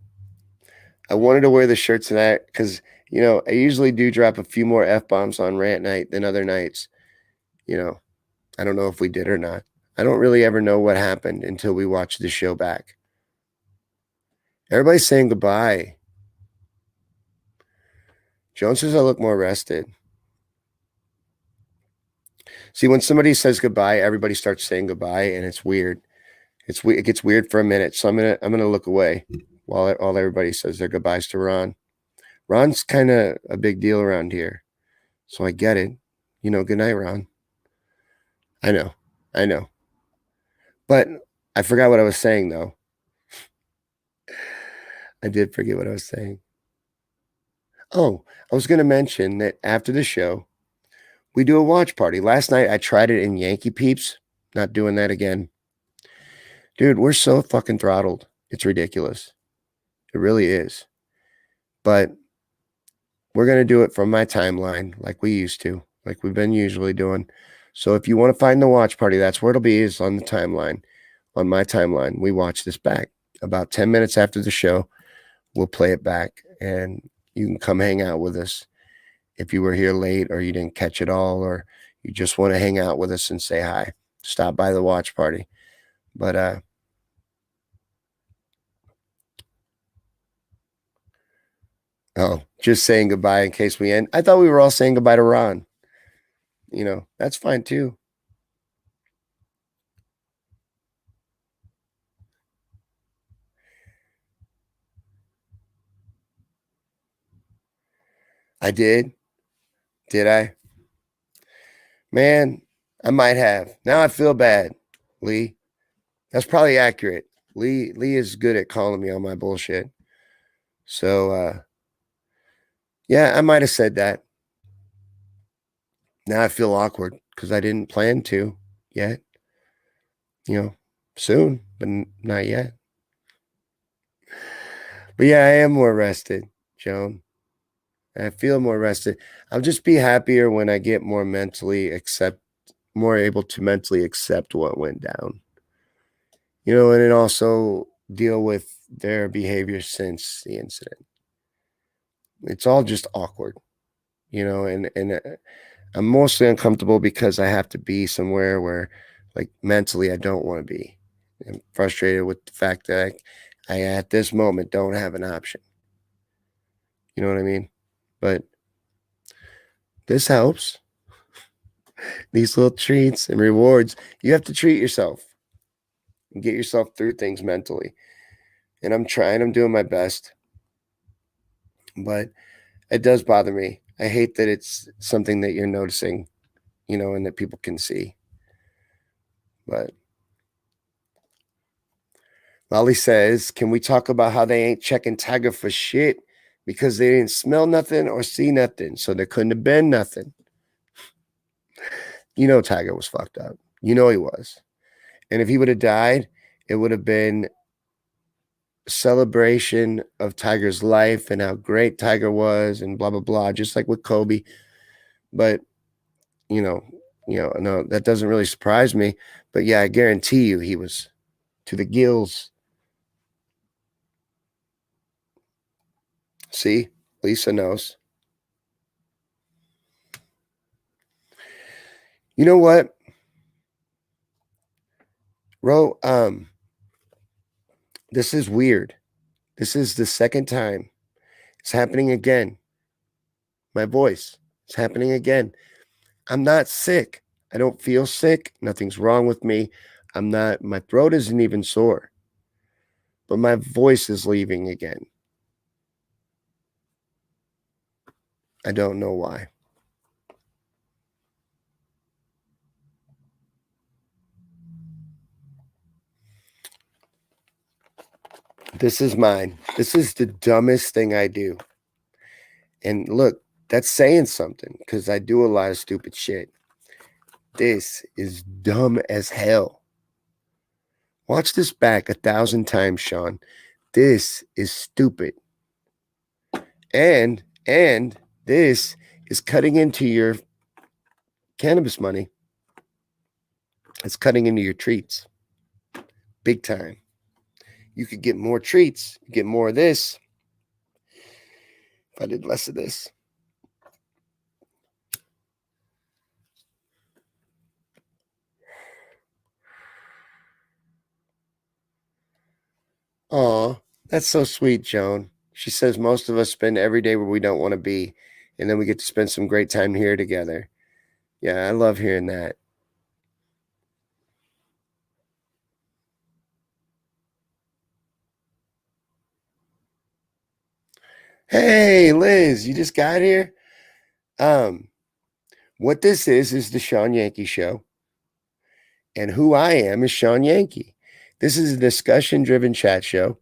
I wanted to wear the shirt tonight because, I usually do drop a few more F-bombs on rant night than other nights. I don't know if we did or not. I don't really ever know what happened until we watch the show back. Everybody's saying goodbye. Joan says I look more rested. See, when somebody says goodbye, everybody starts saying goodbye, and it's weird. It gets weird for a minute, so I'm gonna look away while everybody says their goodbyes to Ron. Ron's kind of a big deal around here, so I get it. Good night, Ron. I know. But I forgot what I was saying, though. I did forget what I was saying. Oh, I was going to mention that after the show, we do a watch party. Last night, I tried it in Yankey Peeps. Not doing that again. Dude, we're so fucking throttled. It's ridiculous. It really is. But we're going to do it from my timeline like we used to, like we've been usually doing. So if you want to find the watch party, that's where it'll be, is on the timeline. On my timeline, we watch this back. About 10 minutes after the show, we'll play it back, and you can come hang out with us. If you were here late or you didn't catch it all, or you just want to hang out with us and say hi, stop by the watch party. But just saying goodbye in case we end. I thought we were all saying goodbye to Ron. That's fine too. I did. Did I? Man, I might have. Now I feel bad, Lee. That's probably accurate. Lee is good at calling me on my bullshit. So, yeah, I might have said that. Now I feel awkward because I didn't plan to yet. Soon, but not yet. But yeah, I am more rested, Joan. I feel more rested. I'll just be happier when I get more able to mentally accept what went down. And then also deal with their behavior since the incident. It's all just awkward, and I'm mostly uncomfortable because I have to be somewhere where, like, mentally I don't want to be. I'm frustrated with the fact that I at this moment don't have an option. You know what I mean? But this helps. These little treats and rewards, you have to treat yourself and get yourself through things mentally. And I'm doing my best. But it does bother me. I hate that it's something that you're noticing, and that people can see. But Molly says, can we talk about how they ain't checking Tiger for shit because they didn't smell nothing or see nothing, so there couldn't have been nothing? Tiger was fucked up. He was. And if he would have died, it would have been a celebration of Tiger's life and how great Tiger was and blah, blah, blah, just like with Kobe. But, no, that doesn't really surprise me. But yeah, I guarantee you he was to the gills. See, Lisa knows. You know what, Ro? This is weird. This is the second time. It's happening again. My voice. It's happening again. I'm not sick. I don't feel sick. Nothing's wrong with me. My throat isn't even sore. But my voice is leaving again. I don't know why. This is mine. This is the dumbest thing I do. And look, that's saying something because I do a lot of stupid shit. This is dumb as hell. Watch this back 1,000 times, Shawn. This is stupid. And this is cutting into your cannabis money. It's cutting into your treats. Big time. You could get more treats, get more of this. If I did less of this. Aw, that's so sweet, Joan. She says most of us spend every day where we don't want to be, and then we get to spend some great time here together. Yeah, I love hearing that. Hey, Liz, you just got here? What this is the Shawn Yankey Show. And who I am is Shawn Yankey. This is a discussion-driven chat show.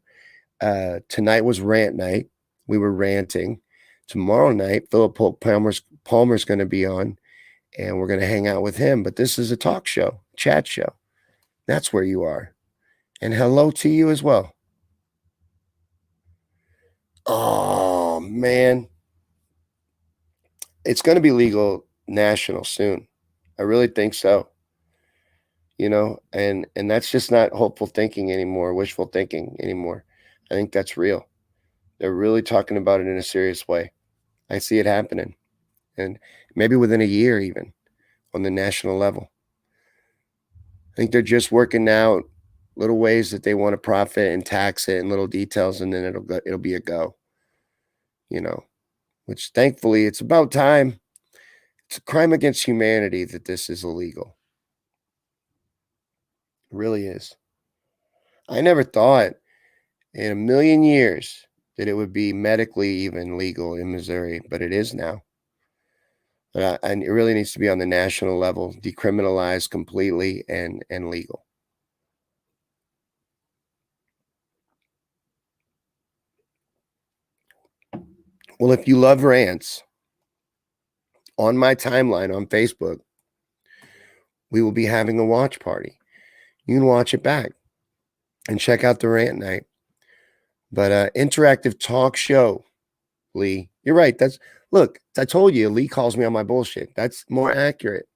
Tonight was rant night. We were ranting. Tomorrow night, Philip Palmer's going to be on, and we're going to hang out with him. But this is a talk show, chat show. That's where you are. And hello to you as well. Oh, man. It's going to be legal national soon. I really think so. You know, and that's just not hopeful thinking anymore, wishful thinking anymore. I think that's real. They're really talking about it in a serious way. I see it happening, and maybe within a year even on the national level. I think they're just working out little ways that they want to profit and tax it and little details, and then it'll be a go. You know, which thankfully it's about time. It's a crime against humanity that this is illegal. It really is. I never thought in a million years that it would be medically even legal in Missouri, but it is now. And it really needs to be on the national level, decriminalized completely and legal. Well, if you love rants, on my timeline on Facebook, we will be having a watch party. You can watch it back and check out the rant night. But interactive talk show, Lee. You're right. Look, I told you, Lee calls me on my bullshit. That's more accurate.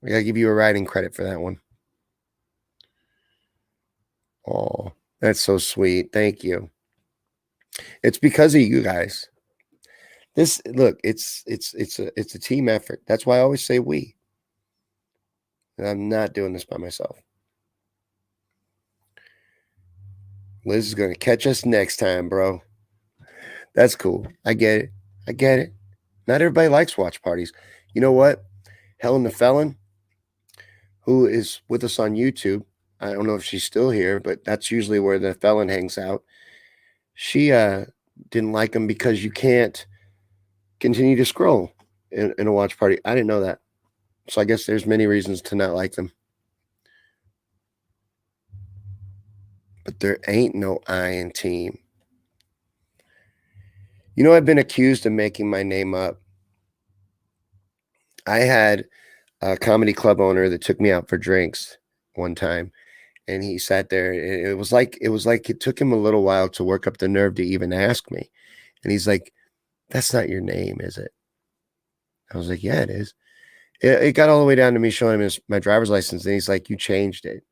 I gotta give you a writing credit for that one. Oh, that's so sweet. Thank you. It's because of you guys. It's a team effort. That's why I always say we. And I'm not doing this by myself. Liz is going to catch us next time, bro. That's cool. I get it. Not everybody likes watch parties. You know what? Helen the Felon, who is with us on YouTube, I don't know if she's still here, but that's usually where the Felon hangs out. She didn't like them because you can't continue to scroll in a watch party. I didn't know that. So I guess there's many reasons to not like them. But there ain't no I in team. You know, I've been accused of making my name up. I had a comedy club owner that took me out for drinks one time, and he sat there. And it was like it took him a little while to work up the nerve to even ask me. And he's like, "That's not your name, is it?" I was like, "Yeah, it is." It got all the way down to me showing him my driver's license, and he's like, "You changed it.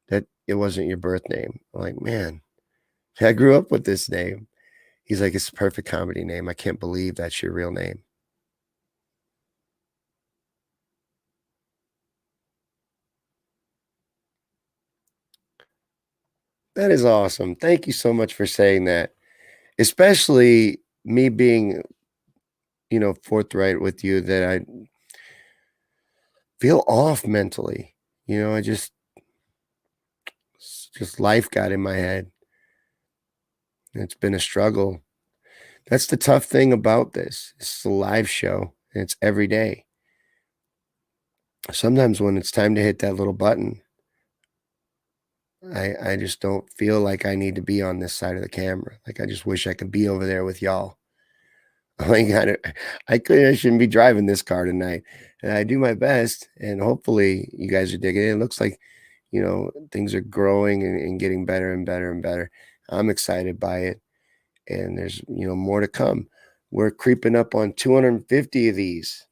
That it wasn't your birth name." I'm like, "Man, I grew up with this name." He's like, "It's a perfect comedy name. I can't believe that's your real name." That is awesome. Thank you so much for saying that. Especially me being, forthright with you that I feel off mentally. I just life got in my head. It's been a struggle. That's the tough thing about this. It's a live show and it's every day. Sometimes when it's time to hit that little button, I just don't feel like I need to be on this side of the camera. Like I just wish I could be over there with y'all. Like I shouldn't be driving this car tonight. And I do my best, and hopefully you guys are digging it. It looks like, things are growing and getting better and better and better. I'm excited by it. And there's, more to come. We're creeping up on 250 of these.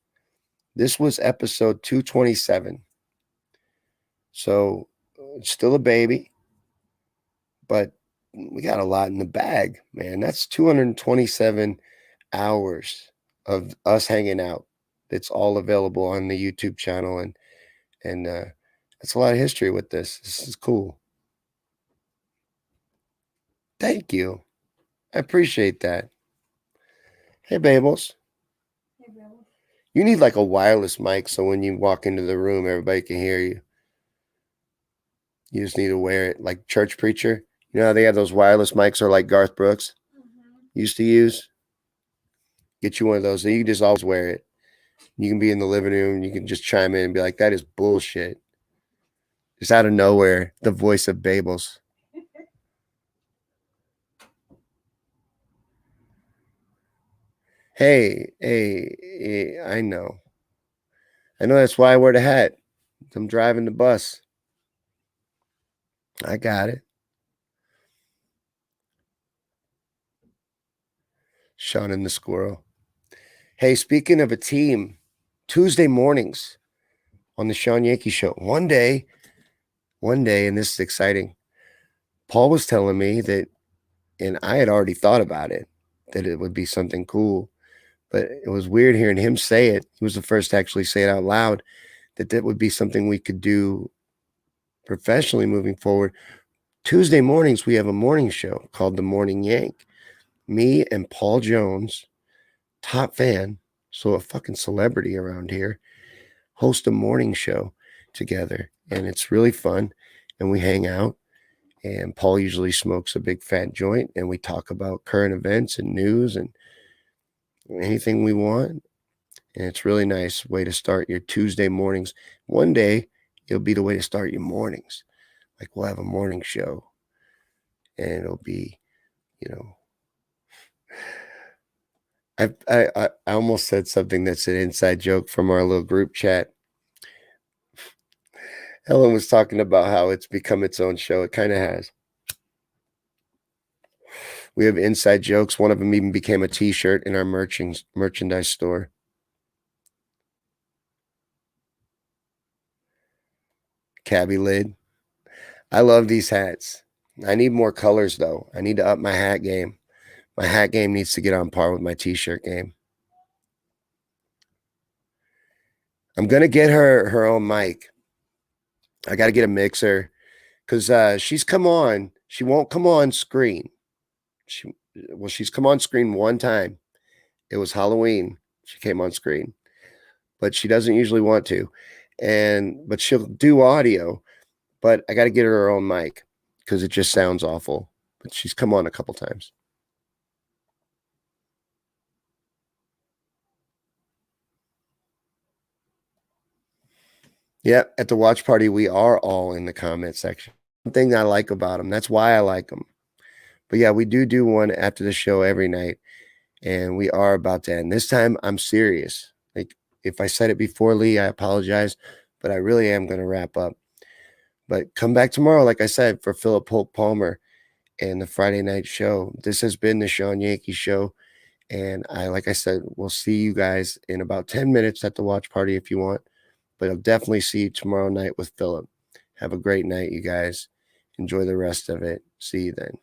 This was episode 227. So it's still a baby, but we got a lot in the bag, man. That's 227 hours of us hanging out. It's all available on the YouTube channel, and that's a lot of history with this. This is cool. Thank you. I appreciate that. Hey, Babels. Hey, Babels. You need like a wireless mic so when you walk into the room, everybody can hear you. You just need to wear it like church preacher. You know how they have those wireless mics or like Garth Brooks? Mm-hmm. used to use? Get you one of those. And you can just always wear it. You can be in the living room. You can just chime in and be like, that is bullshit. Just out of nowhere, the voice of Babels. Hey, I know. I know that's why I wear the hat. I'm driving the bus. I got it. Shawn and the squirrel. Hey, speaking of a team, Tuesday mornings on the Shawn Yankey Show. One day, and this is exciting. Paul was telling me that, and I had already thought about it, that it would be something cool. But it was weird hearing him say it. He was the first to actually say it out loud, that would be something we could do professionally moving forward. Tuesday mornings, we have a morning show called The Morning Yank. Me and Paul Jones, top fan, so a fucking celebrity around here, host a morning show together. And it's really fun. And we hang out. And Paul usually smokes a big fat joint. And we talk about current events and news and anything we want. And it's really nice way to start your Tuesday mornings. One day, it'll be the way to start your mornings. Like we'll have a morning show. And it'll be, you know, I almost said something that's an inside joke from our little group chat. Helen was talking about how it's become its own show. It kind of has. We have inside jokes. One of them even became a t-shirt in our merchandise store. Cabbie lid. I love these hats. I need more colors, though. I need to up my hat game. My hat game needs to get on par with my t-shirt game. I'm going to get her own mic. I got to get a mixer because she's come on. She won't come on screen. She's come on screen one time. It was Halloween. She came on screen, but she doesn't usually want to. But she'll do audio, but I got to get her own mic because it just sounds awful. But she's come on a couple times. Yeah, at the watch party, we are all in the comment section. One thing I like about them, that's why I like them. But yeah, we do one after the show every night, and we are about to end. This time, I'm serious. Like, if I said it before, Lee, I apologize, but I really am going to wrap up. But come back tomorrow, like I said, for Philip Holt Palmer and the Friday night show. This has been the Shawn Yankey Show, and like I said, we'll see you guys in about 10 minutes at the watch party if you want. But I'll definitely see you tomorrow night with Philip. Have a great night, you guys. Enjoy the rest of it. See you then.